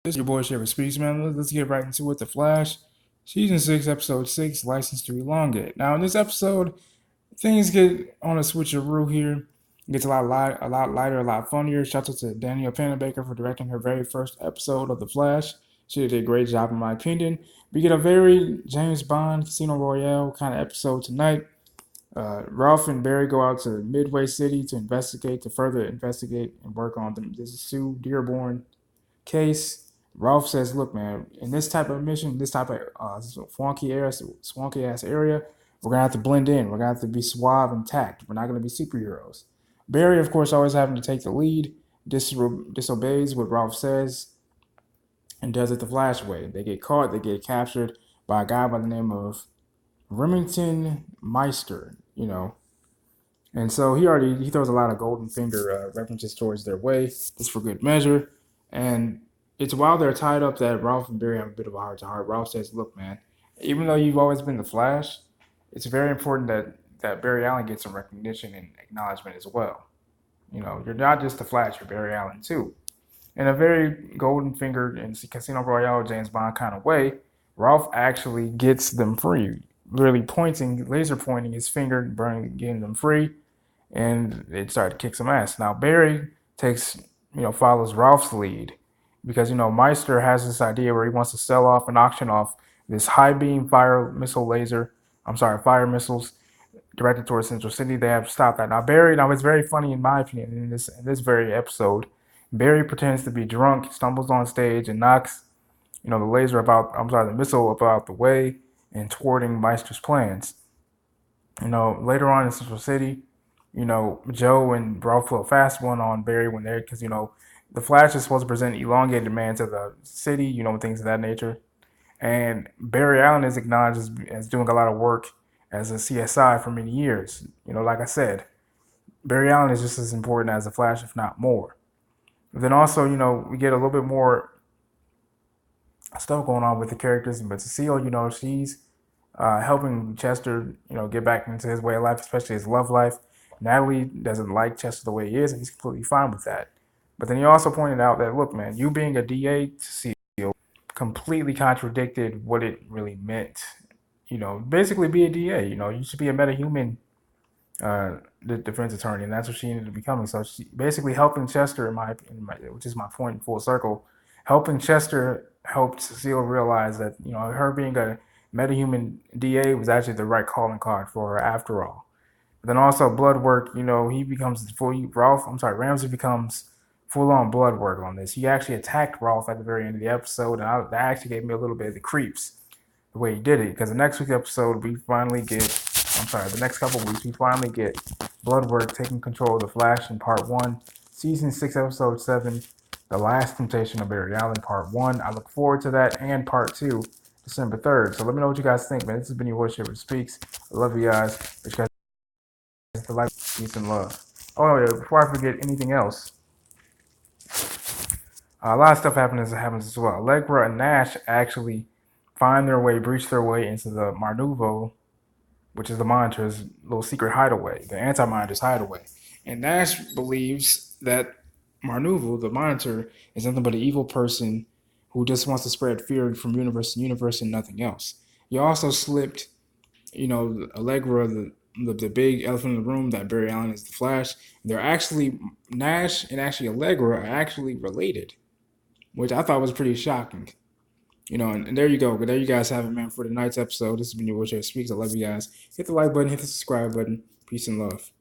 This is your boy Shafferspeeks, man. Let's get right into it. The Flash, Season 6, Episode 6, License to Elongate. Now, in this episode, things get on a switcheroo here. It gets a lot lighter, a lot funnier. Shout out to Danielle Panabaker for directing her very first episode of The Flash. She did a great job, in my opinion. We get a very James Bond, Casino Royale kind of episode tonight. Ralph and Barry go out to Midway City to further investigate and work on this Sue Dearborn case. Ralph says, "Look, man, in this type of mission, this type of swanky ass area, we're gonna have to blend in. We're gonna have to be suave and tact. We're not gonna be superheroes." Barry, of course, always having to take the lead, disobeys what Ralph says, and does it the Flash way. They get caught. They get captured by a guy by the name of Remington Meister. And so he throws a lot of golden finger references towards their way, just for good measure. And it's while they're tied up that Ralph and Barry have a bit of a heart to heart. Ralph says, "Look, man, even though you've always been the Flash, it's very important that Barry Allen gets some recognition and acknowledgement as well. You're not just the Flash, you're Barry Allen too." In a very golden finger and Casino Royale James Bond kind of way, Ralph actually gets them free, literally laser pointing his finger, getting them free, and it started to kick some ass. Now Barry follows Ralph's lead because Meister has this idea where he wants to sell off and auction off this high beam fire missiles directed towards Central City. They have to stop that. Now it's very funny in my opinion in this very episode. Barry pretends to be drunk, stumbles on stage and knocks the missile about the way and thwarting Meister's plans. Later on in Central City, Joe and Ralph feel fast one on Barry because the Flash is supposed to present Elongated Man to the city, things of that nature. And Barry Allen is acknowledged as doing a lot of work as a CSI for many years. Like I said, Barry Allen is just as important as the Flash, if not more. But then also, we get a little bit more stuff going on with the characters. But Cecile, she's helping Chester, get back into his way of life, especially his love life. Natalie doesn't like Chester the way he is, and he's completely fine with that. But then he also pointed out that, look, man, you being a DA, Cecile, completely contradicted what it really meant. Basically be a DA. You should be a metahuman defense attorney, and that's what she ended up becoming. So she basically helping Chester, which is my point in full circle, helping Chester helped Cecile realize that her being a metahuman DA was actually the right calling card for her after all. But then also blood work. Ramsey becomes full-on blood work on this. He actually attacked Ralph at the very end of the episode, and that actually gave me a little bit of the creeps the way he did it. Because the next week's episode, the next couple weeks, we finally get blood work taking control of the Flash in Part 1, Season 6, Episode 7, The Last Temptation of Barry Allen, Part 1. I look forward to that, and Part 2, December 3rd. So let me know what you guys think, man. This has been your boy Shafferspeeks. I love you guys. Wish you guys to like, peace, and love. Oh, yeah, before I forget anything else, a lot of stuff happens as well. Allegra and Nash actually breach their way into the Marnuvo, which is the Monitor's little secret hideaway, the Anti-Monitor's hideaway. And Nash believes that Marnuvo, the Monitor, is nothing but an evil person who just wants to spread fear from universe to universe and nothing else. He also slipped, Allegra, the big elephant in the room, that Barry Allen is the Flash. Nash and Allegra are actually related, which I thought was pretty shocking. And there you go. But there you guys have it, man, for tonight's episode. This has been your boy Shafferspeeks. I love you guys. Hit the like button, hit the subscribe button. Peace and love.